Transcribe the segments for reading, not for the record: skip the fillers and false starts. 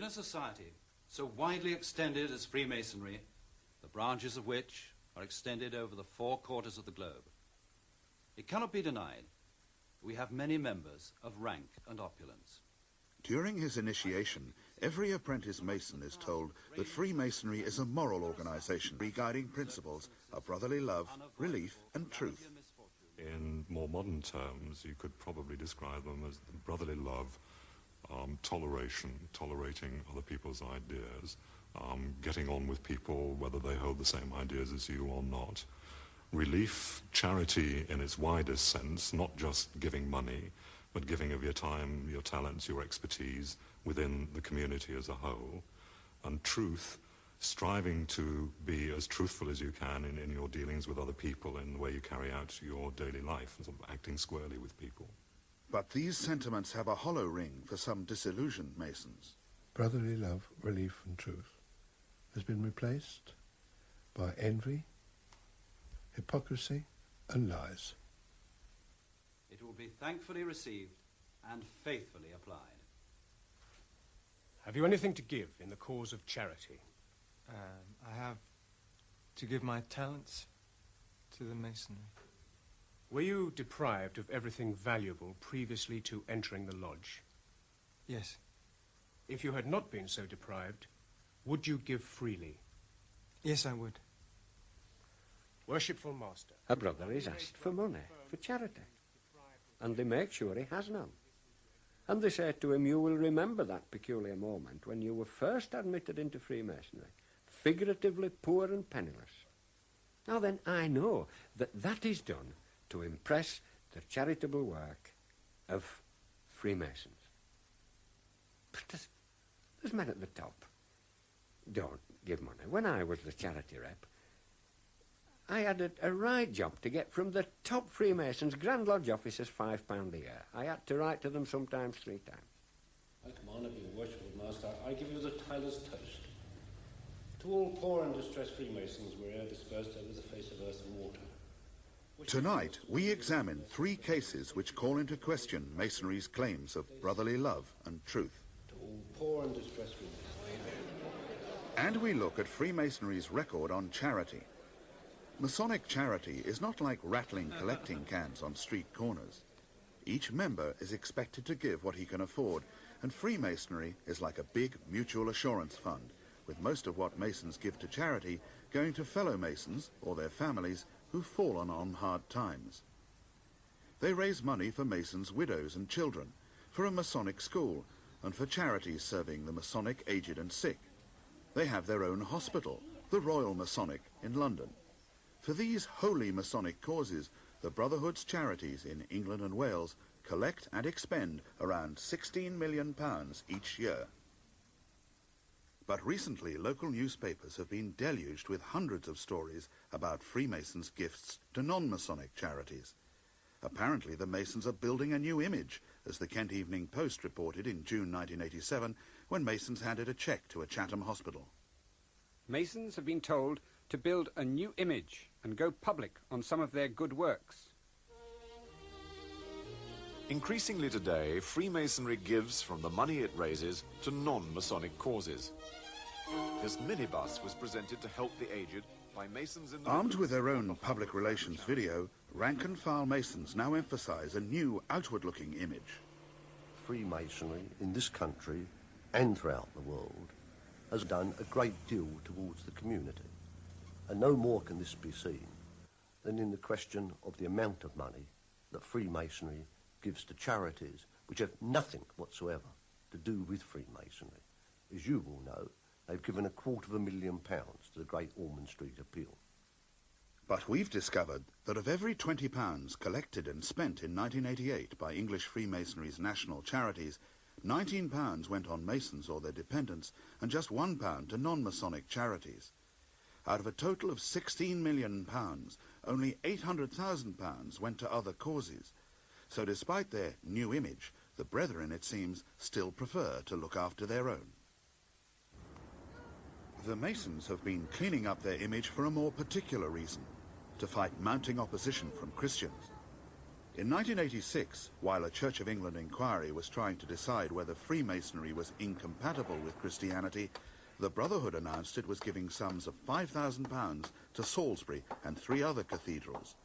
a society so widely extended as Freemasonry, the branches of which are extended over the 4 quarters of the globe, it cannot be denied we have many members of rank and opulence. During his initiation, every apprentice Mason is told that Freemasonry is a moral organization guiding principles of brotherly love, relief, and truth. In more modern terms, you could probably describe them as brotherly love, tolerating other people's ideas, getting on with people whether they hold the same ideas as you or not. Relief, charity in its widest sense, not just giving money, but giving of your time, your talents, your expertise within the community as a whole. And truth, striving to be as truthful as you can in your dealings with other people, in the way you carry out your daily life, and sort of acting squarely with people. But these sentiments have a hollow ring for some disillusioned Masons. Brotherly love, relief and truth has been replaced by envy, hypocrisy and lies. It will be thankfully received and faithfully applied. Have you anything to give in the cause of charity? I have to give my talents to the Masonry. Were you deprived of everything valuable previously to entering the lodge? Yes. If you had not been so deprived, would you give freely? Yes, I would. Worshipful Master. A brother is asked for money, for charity, and they make sure he has none. And they say to him, you will remember that peculiar moment when you were first admitted into Freemasonry, figuratively poor and penniless. Now then, I know that that is done to impress the charitable work of Freemasons. But there's men at the top don't give money. When I was the charity rep, I had a ride job to get from the top Freemasons, Grand Lodge officers, £5 a year. I had to write to them sometimes 3 times. I command of you, worshipful Master, I give you the Tyler's toast. To all poor and distressed Freemasons where'er dispersed over the face of earth and water. Tonight, we examine 3 cases which call into question Masonry's claims of brotherly love and truth. To all poor and distressed Freemasons. And we look at Freemasonry's record on charity. Masonic charity is not like rattling collecting cans on street corners. Each member is expected to give what he can afford, and Freemasonry is like a big mutual assurance fund, with most of what Masons give to charity going to fellow Masons or their families who've fallen on hard times. They raise money for Masons' widows and children, for a Masonic school, and for charities serving the Masonic aged and sick. They have their own hospital, the Royal Masonic, in London. For these holy Masonic causes, the Brotherhood's charities in England and Wales collect and expend around £16 million each year. But recently, local newspapers have been deluged with hundreds of stories about Freemasons' gifts to non-Masonic charities. Apparently, the Masons are building a new image, as the Kent Evening Post reported in June 1987, when Masons handed a cheque to a Chatham hospital. Masons have been told to build a new image and go public on some of their good works. Increasingly today, Freemasonry gives from the money it raises to non-Masonic causes. This minibus was presented to help the aged by Masons in the... Armed with their own public relations video, rank-and-file Masons now emphasize a new outward-looking image. Freemasonry in this country and throughout the world has done a great deal towards the community. And no more can this be seen than in the question of the amount of money that Freemasonry gives to charities which have nothing whatsoever to do with Freemasonry. As you will know, they've given £250,000 to the Great Ormond Street Appeal. But we've discovered that of every £20 collected and spent in 1988 by English Freemasonry's national charities, £19 went on Masons or their dependents and just £1 to non-Masonic charities. Out of a total of £16 million, only £800,000 went to other causes. So despite their new image, the Brethren, it seems, still prefer to look after their own. The Masons have been cleaning up their image for a more particular reason, to fight mounting opposition from Christians. In 1986, while a Church of England inquiry was trying to decide whether Freemasonry was incompatible with Christianity, the Brotherhood announced it was giving sums of £5,000 to Salisbury and 3 other cathedrals.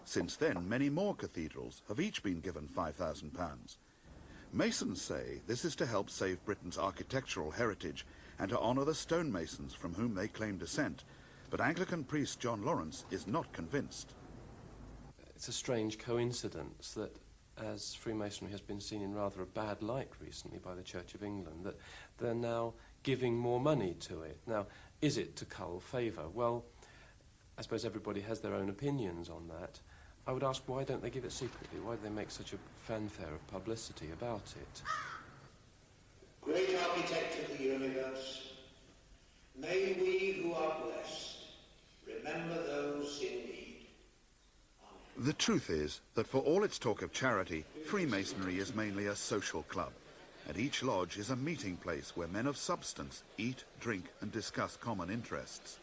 Since then, many more cathedrals have each been given £5,000. Masons say this is to help save Britain's architectural heritage and to honour the stonemasons from whom they claim descent, but Anglican priest John Lawrence is not convinced. It's a strange coincidence that as Freemasonry has been seen in rather a bad light recently by the Church of England, that they're now giving more money to it. Now, is it to cull favour? Well, I suppose everybody has their own opinions on that. I would ask, why don't they give it secretly? Why do they make such a fanfare of publicity about it? Great architect of the universe, may we who are blessed remember those in need. The truth is that for all its talk of charity, Freemasonry is mainly a social club, and each lodge is a meeting place where men of substance eat, drink and discuss common interests.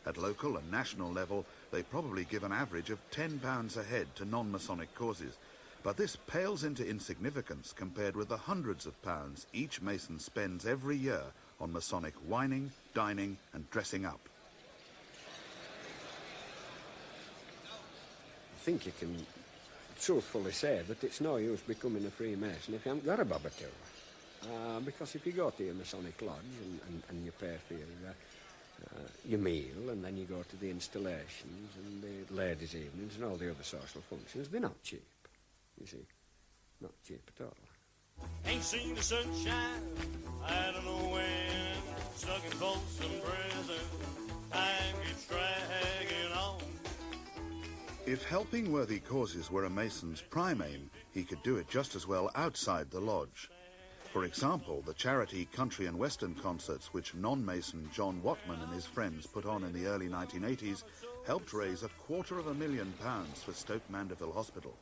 At local and national level, they probably give an average of £10 a head to non-Masonic causes, but this pales into insignificance compared with the hundreds of pounds each Mason spends every year on Masonic wining, dining and dressing up. I think you can truthfully say that it's no use becoming a Freemason if you haven't got a bob or two. Because if you go to your Masonic lodge and you pay for your meal, and then you go to the installations and the ladies' evenings and all the other social functions, they're not cheap, you see. Not cheap at all. Ain't seen the sunshine, I don't know when, stuck in Folsom Prison, time keeps dragging on. If helping worthy causes were a Mason's prime aim, he could do it just as well outside the lodge. For example, the charity country and western concerts which non-Mason John Watman and his friends put on in the early 1980s helped raise £250,000 for Stoke Mandeville Hospital.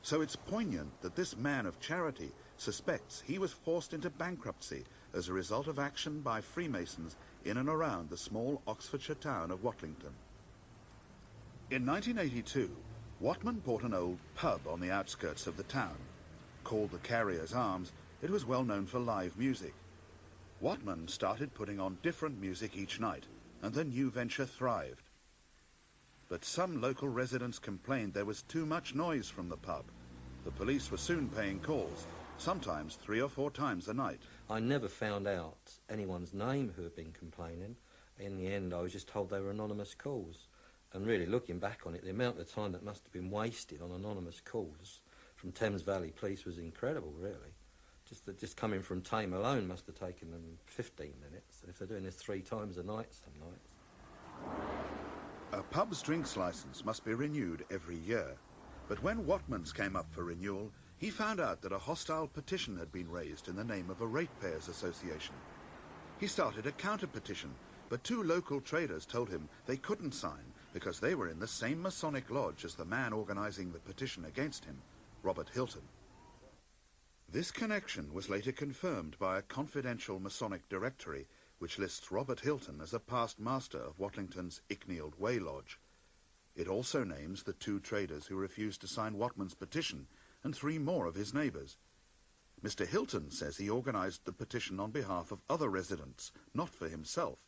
So it's poignant that this man of charity suspects he was forced into bankruptcy as a result of action by Freemasons in and around the small Oxfordshire town of Watlington. In 1982, Watman bought an old pub on the outskirts of the town. Called the Carrier's Arms, it was well known for live music. Watman started putting on different music each night, and the new venture thrived. But some local residents complained there was too much noise from the pub. The police were soon paying calls, sometimes 3 or 4 times a night. I never found out anyone's name who had been complaining. In the end, I was just told they were anonymous calls. And really, looking back on it, the amount of time that must have been wasted on anonymous calls from Thames Valley Police was incredible, really. Just coming from Tame alone must have taken them 15 minutes. And if they're doing this 3 times a night, some nights. A pub's drinks licence must be renewed every year. But when Watman's came up for renewal, he found out that a hostile petition had been raised in the name of a ratepayers association. He started a counter-petition, but 2 local traders told him they couldn't sign because they were in the same Masonic lodge as the man organising the petition against him, Robert Hilton. This connection was later confirmed by a confidential Masonic directory which lists Robert Hilton as a past master of Watlington's Icknield Way Lodge. It also names the 2 traders who refused to sign Watman's petition and 3 more of his neighbours. Mr. Hilton says he organised the petition on behalf of other residents, not for himself,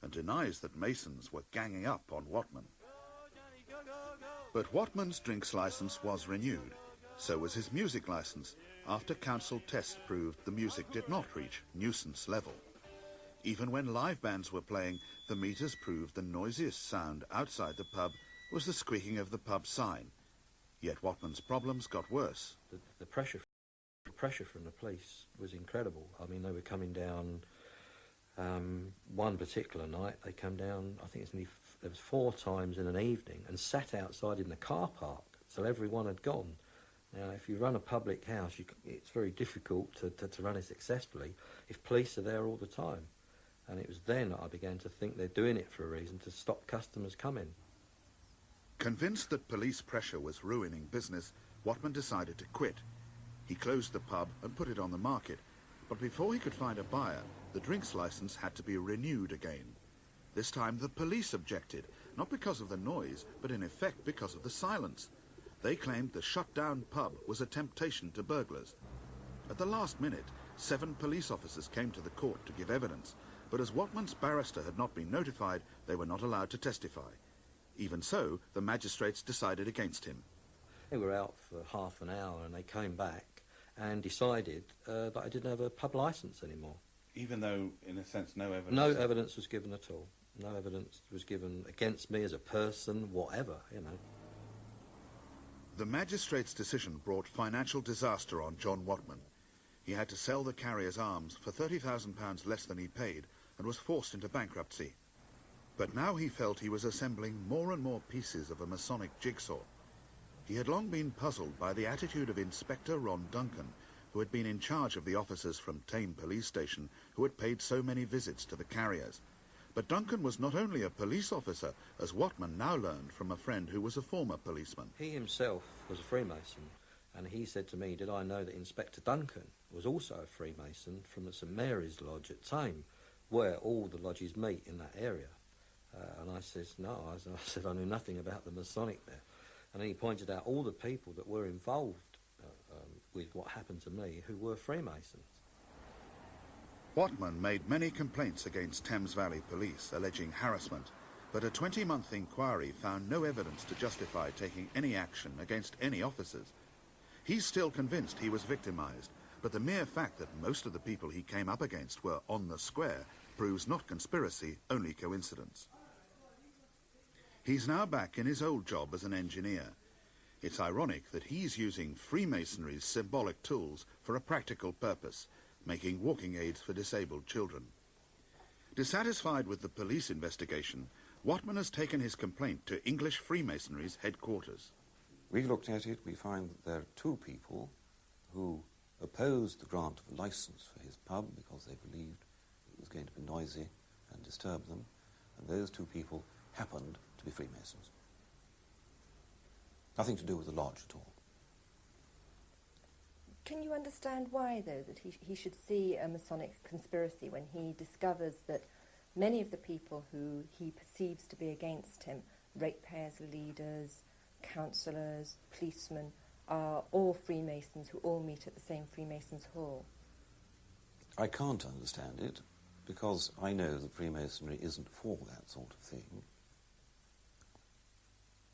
and denies that Masons were ganging up on Watman. But Watman's drinks licence was renewed. So was his music licence, after council tests proved the music did not reach nuisance level. Even when live bands were playing, the meters proved the noisiest sound outside the pub was the squeaking of the pub sign. Yet Watman's problems got worse. The pressure from the police was incredible. I mean, they were coming down. One particular night, they come down, I think there was 4 times in an evening, and sat outside in the car park till everyone had gone. Now, if you run a public house, it's very difficult to run it successfully if police are there all the time. And it was then that I began to think they're doing it for a reason, to stop customers coming. Convinced that police pressure was ruining business, Watman decided to quit. He closed the pub and put it on the market, but before he could find a buyer, the drinks licence had to be renewed again. This time the police objected, not because of the noise, but in effect because of the silence. They claimed the shut-down pub was a temptation to burglars. At the last minute, 7 police officers came to the court to give evidence, but as Watman's barrister had not been notified, they were not allowed to testify. Even so, the magistrates decided against him. They were out for half an hour and they came back and decided that I didn't have a pub licence anymore. Even though, in a sense, no evidence... No evidence was given at all. No evidence was given against me as a person, whatever, you know. The magistrate's decision brought financial disaster on John Watman. He had to sell the carrier's arms for £30,000 less than he paid and was forced into bankruptcy. But now he felt he was assembling more and more pieces of a Masonic jigsaw. He had long been puzzled by the attitude of Inspector Ron Duncan, who had been in charge of the officers from Thame Police Station who had paid so many visits to the carriers. But Duncan was not only a police officer, as Watman now learned from a friend who was a former policeman. He himself was a Freemason, and he said to me, did I know that Inspector Duncan was also a Freemason from the St Mary's Lodge at Thame, where all the lodges meet in that area? And I says, no, I said I knew nothing about the Masonic there. And then he pointed out all the people that were involved with what happened to me who were Freemasons. Watman made many complaints against Thames Valley Police, alleging harassment, but a 20-month inquiry found no evidence to justify taking any action against any officers. He's still convinced he was victimised, but the mere fact that most of the people he came up against were on the square proves not conspiracy, only coincidence. He's now back in his old job as an engineer. It's ironic that he's using Freemasonry's symbolic tools for a practical purpose, making walking aids for disabled children. Dissatisfied with the police investigation, Watman has taken his complaint to English Freemasonry's headquarters. We looked at it, we find that there are 2 people who opposed the grant of a licence for his pub because they believed it was going to be noisy and disturb them, and those 2 people happened to be Freemasons. Nothing to do with the lodge at all. Can you understand why, though, that he should see a Masonic conspiracy when he discovers that many of the people who he perceives to be against him, ratepayers, leaders, councillors, policemen, are all Freemasons who all meet at the same Freemasons' Hall? I can't understand it because I know that Freemasonry isn't for that sort of thing.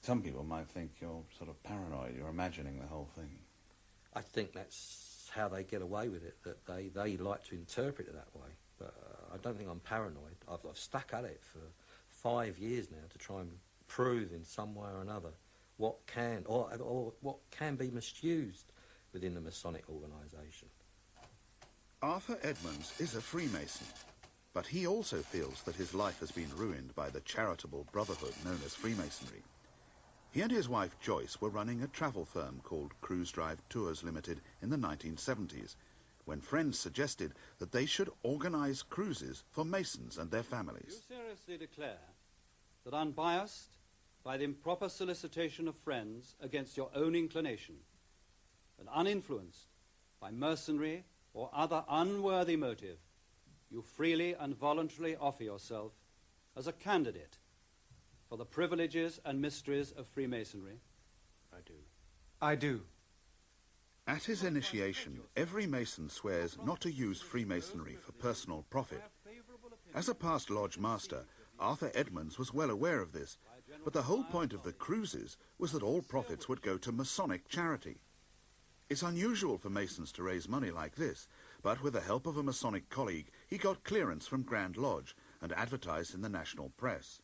Some people might think you're sort of paranoid, you're imagining the whole thing. I think that's how they get away with it, that they like to interpret it that way. But I don't think I'm paranoid. I've stuck at it for 5 years now to try and prove in some way or another what can or what can be misused within the Masonic organisation. Arthur Edmonds is a Freemason, but he also feels that his life has been ruined by the charitable brotherhood known as Freemasonry. He and his wife Joyce were running a travel firm called Cruise Drive Tours Limited in the 1970s, when friends suggested that they should organise cruises for Masons and their families. You seriously declare that unbiased by the improper solicitation of friends against your own inclination, and uninfluenced by mercenary or other unworthy motive, you freely and voluntarily offer yourself as a candidate for the privileges and mysteries of Freemasonry? I do. I do. At his initiation, every Mason swears not to use Freemasonry for personal profit. As a past lodge master, Arthur Edmonds was well aware of this, but the whole point of the cruises was that all profits would go to Masonic charity. It's unusual for Masons to raise money like this, but with the help of a Masonic colleague, he got clearance from Grand Lodge and advertised in the national press.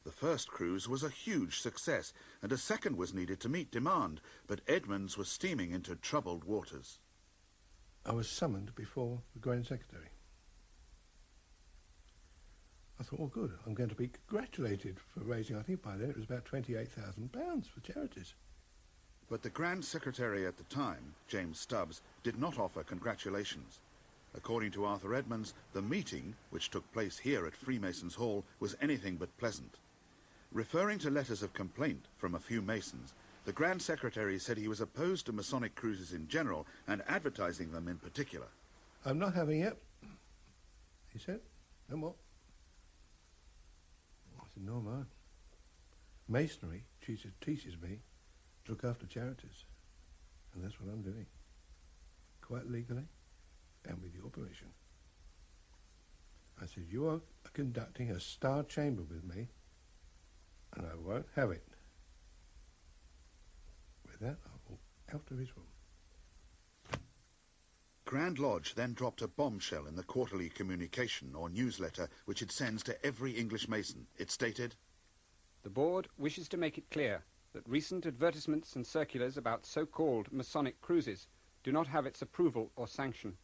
The first cruise was a huge success, and a second was needed to meet demand, but Edmonds was steaming into troubled waters. I was summoned before the Grand Secretary. I thought, oh good, I'm going to be congratulated for raising, I think by then it was about £28,000 for charities. But the Grand Secretary at the time, James Stubbs, did not offer congratulations. According to Arthur Edmonds, the meeting, which took place here at Freemasons' Hall, was anything but pleasant. Referring to letters of complaint from a few Masons, the Grand Secretary said he was opposed to Masonic cruises in general and advertising them in particular. I'm not having it, he said. No more. I said, no, man. Masonry teaches me look after charities. And that's what I'm doing. Quite legally and with your permission. I said, you are conducting a star chamber with me, and I won't have it. With that, I walked out of his room. Grand Lodge then dropped a bombshell in the quarterly communication or newsletter which it sends to every English Mason. It stated, "The board wishes to make it clear that recent advertisements and circulars about so-called Masonic cruises do not have its approval or sanction.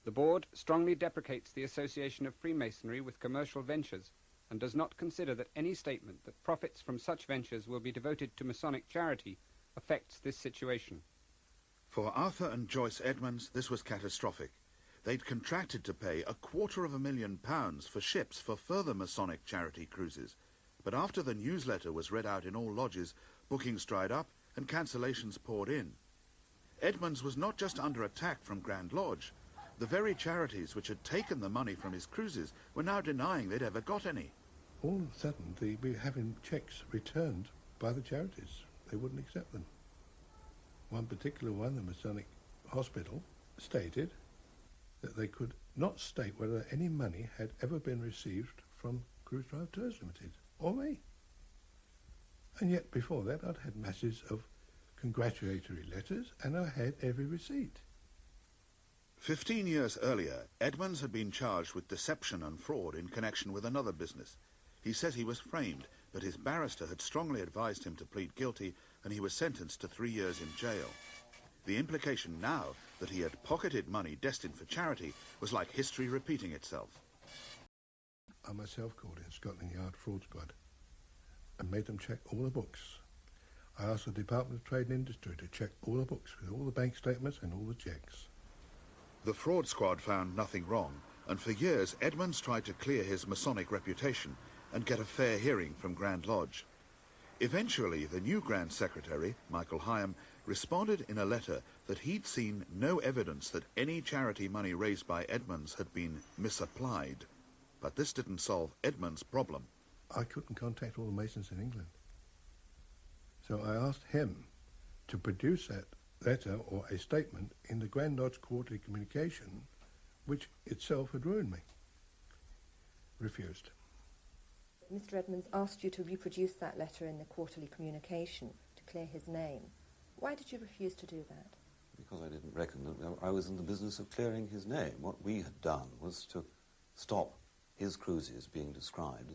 The board strongly deprecates the association of Freemasonry with commercial ventures and does not consider that any statement that profits from such ventures will be devoted to Masonic charity affects this situation." For Arthur and Joyce Edmonds, this was catastrophic. They'd contracted to pay £250,000 for ships for further Masonic charity cruises. But after the newsletter was read out in all lodges, bookings dried up and cancellations poured in. Edmonds was not just under attack from Grand Lodge. The very charities which had taken the money from his cruises were now denying they'd ever got any. All of a sudden, we were having cheques returned by the charities. They wouldn't accept them. One particular one, the Masonic Hospital, stated that they could not state whether any money had ever been received from Cruise Drive Tours Limited, or me. And yet before that I'd had masses of congratulatory letters, and I had every receipt. 15 years earlier, Edmonds had been charged with deception and fraud in connection with another business. He says he was framed, but his barrister had strongly advised him to plead guilty, and he was sentenced to 3 years in jail. The implication now that he had pocketed money destined for charity was like history repeating itself. I myself called in Scotland Yard Fraud Squad and made them check all the books. I asked the Department of Trade and Industry to check all the books with all the bank statements and all the checks. The fraud squad found nothing wrong, and for years Edmonds tried to clear his Masonic reputation and get a fair hearing from Grand Lodge. Eventually, the new Grand Secretary, Michael Hyam, responded in a letter that he'd seen no evidence that any charity money raised by Edmonds had been misapplied. But this didn't solve Edmonds' problem. I couldn't contact all the Masons in England. So I asked him to produce that letter or a statement in the Grand Lodge Quarterly Communication, which itself had ruined me. Refused. Mr. Edmonds asked you to reproduce that letter in the Quarterly Communication to clear his name. Why did you refuse to do that? Because I didn't reckon that I was in the business of clearing his name. What we had done was to stop his cruises being described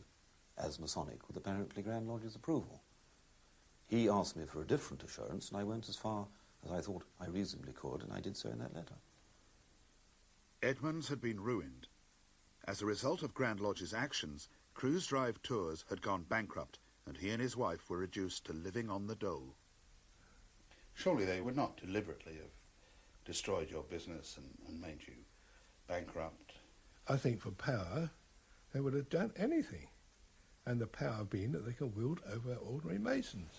as Masonic with apparently Grand Lodge's approval. He asked me for a different assurance, and I went as far as I thought I reasonably could, and I did so in that letter. Edmonds had been ruined. As a result of Grand Lodge's actions, Cruise Drive Tours had gone bankrupt, and he and his wife were reduced to living on the dole. Surely they would not deliberately have destroyed your business and made you bankrupt. I think for power, they would have done anything. And the power being that they can wield over ordinary Masons.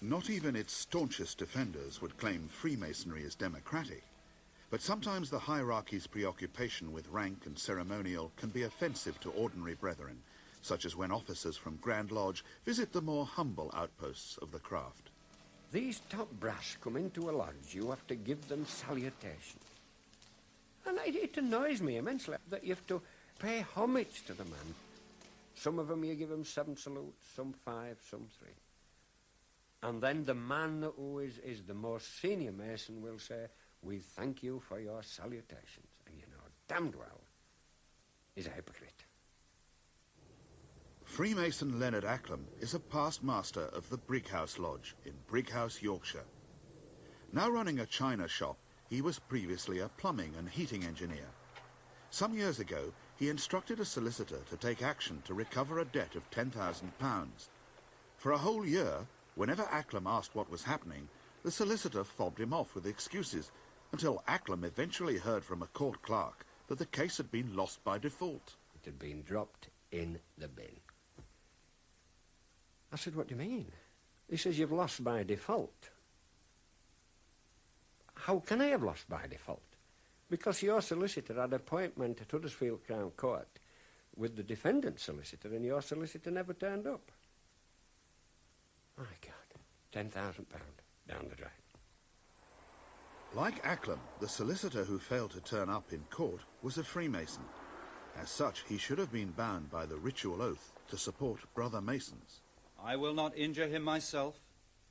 Not even its staunchest defenders would claim Freemasonry as democratic. But sometimes the hierarchy's preoccupation with rank and ceremonial can be offensive to ordinary brethren, such as when officers from Grand Lodge visit the more humble outposts of the craft. These top brass come into a lodge, you have to give them salutation. And it annoys me immensely that you have to pay homage to the man. Some of them you give them 7 salutes, some 5, some 3. And then the man who is the most senior Mason will say, "We thank you for your salutations." And you know damned well he's a hypocrite. Freemason Leonard Acklam is a past master of the Brighouse Lodge in Brighouse, Yorkshire. Now running a china shop, he was previously a plumbing and heating engineer. Some years ago, he instructed a solicitor to take action to recover a debt of £10,000. For a whole year, whenever Acklam asked what was happening, the solicitor fobbed him off with excuses, until Acklam eventually heard from a court clerk that the case had been lost by default. It had been dropped in the bin. I said, "What do you mean?" He says, "You've lost by default." How can I have lost by default? Because your solicitor had an appointment at Huddersfield Crown Court with the defendant's solicitor, and your solicitor never turned up. My God. £10,000 down the drain. Like Acklam, the solicitor who failed to turn up in court was a Freemason. As such, he should have been bound by the ritual oath to support brother Masons. I will not injure him myself.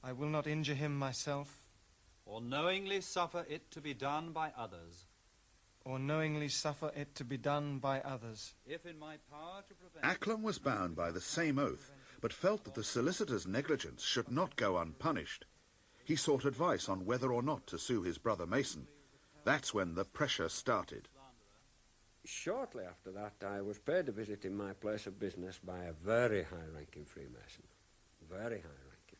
I will not injure him myself. Or knowingly suffer it to be done by others. Or knowingly suffer it to be done by others. If in my power to prevent... Acklam was bound by the same oath, but felt that the solicitor's negligence should not go unpunished. He sought advice on whether or not to sue his brother Mason. That's when the pressure started. Shortly after that, I was paid a visit in my place of business by a very high-ranking Freemason. Very high-ranking.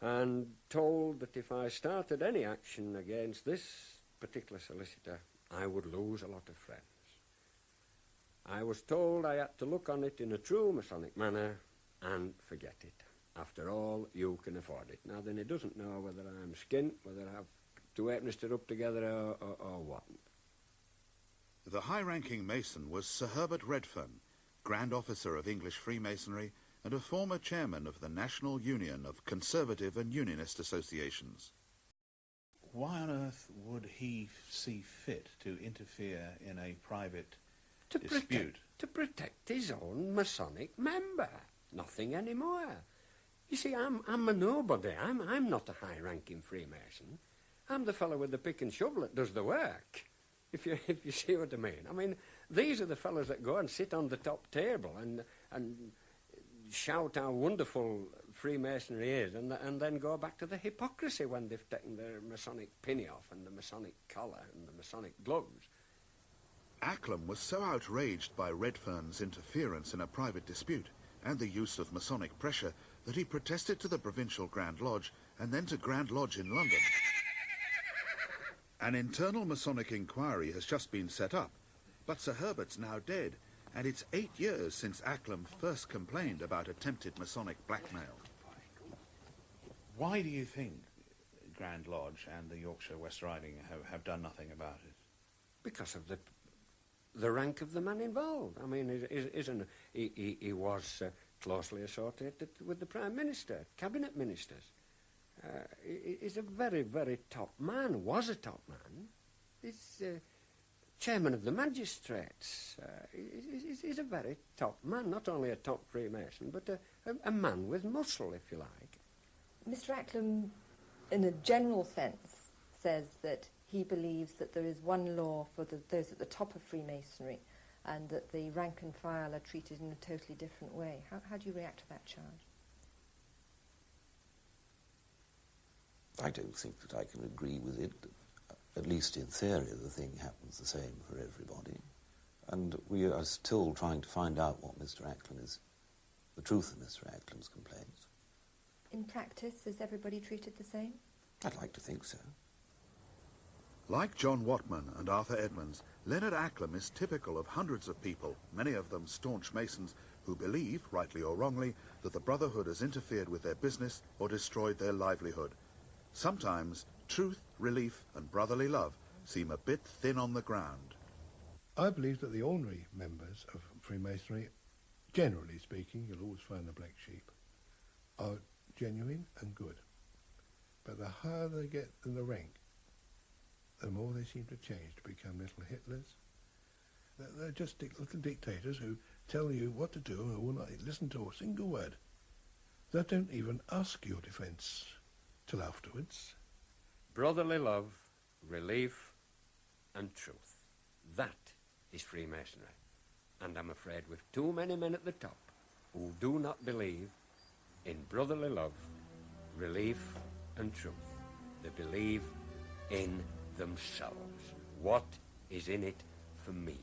And told that if I started any action against this particular solicitor, I would lose a lot of friends. I was told I had to look on it in a true Masonic manner and forget it. After all, you can afford it. Now then, he doesn't know whether I'm skint, whether I have two halfpennies to rub together or what. The high-ranking Mason was Sir Herbert Redfern, Grand Officer of English Freemasonry and a former chairman of the National Union of Conservative and Unionist Associations. Why on earth would he see fit to interfere in a private dispute? To protect his own Masonic member. Nothing anymore. You see, I'm a nobody. I'm not a high-ranking Freemason. I'm the fellow with the pick and shovel that does the work. If you see what I mean. I mean, these are the fellows that go and sit on the top table and shout how wonderful Freemasonry is, and then go back to the hypocrisy when they've taken their Masonic pinny off and the Masonic collar and the Masonic gloves. Acklam was so outraged by Redfern's interference in a private dispute and the use of Masonic pressure that he protested to the Provincial Grand Lodge and then to Grand Lodge in London. An internal Masonic inquiry has just been set up, but Sir Herbert's now dead, and it's 8 years since Acklam first complained about attempted Masonic blackmail. Why do you think Grand Lodge and the Yorkshire West Riding have done nothing about it? Because of the rank of the man involved. I mean, he was closely associated with the Prime Minister, Cabinet Ministers. He's a very, very top man, was a top man. He's chairman of the magistrates. He's a very top man, not only a top Freemason, but a man with muscle, if you like. Mr. Acklam, in a general sense, says that he believes that there is one law for those at the top of Freemasonry and that the rank and file are treated in a totally different way. How do you react to that charge? I don't think that I can agree with it. At least in theory, the thing happens the same for everybody. And we are still trying to find out what Mr. Acklam is, the truth of Mr. Acklam's complaints. In practice, is everybody treated the same? I'd like to think so. Like John Watman and Arthur Edmonds, Leonard Acklam is typical of hundreds of people, many of them staunch Masons, who believe, rightly or wrongly, that the Brotherhood has interfered with their business or destroyed their livelihood. Sometimes truth, relief and brotherly love seem a bit thin on the ground. I believe that the ordinary members of Freemasonry, generally speaking, you'll always find the black sheep, are genuine and good. But the higher they get in the rank, the more they seem to change, to become little Hitlers. They're just little dictators who tell you what to do and will not listen to a single word. They don't even ask your defence till afterwards. Brotherly love, relief and truth. That is Freemasonry. And I'm afraid with too many men at the top who do not believe in brotherly love, relief and truth. They believe in themselves. What is in it for me?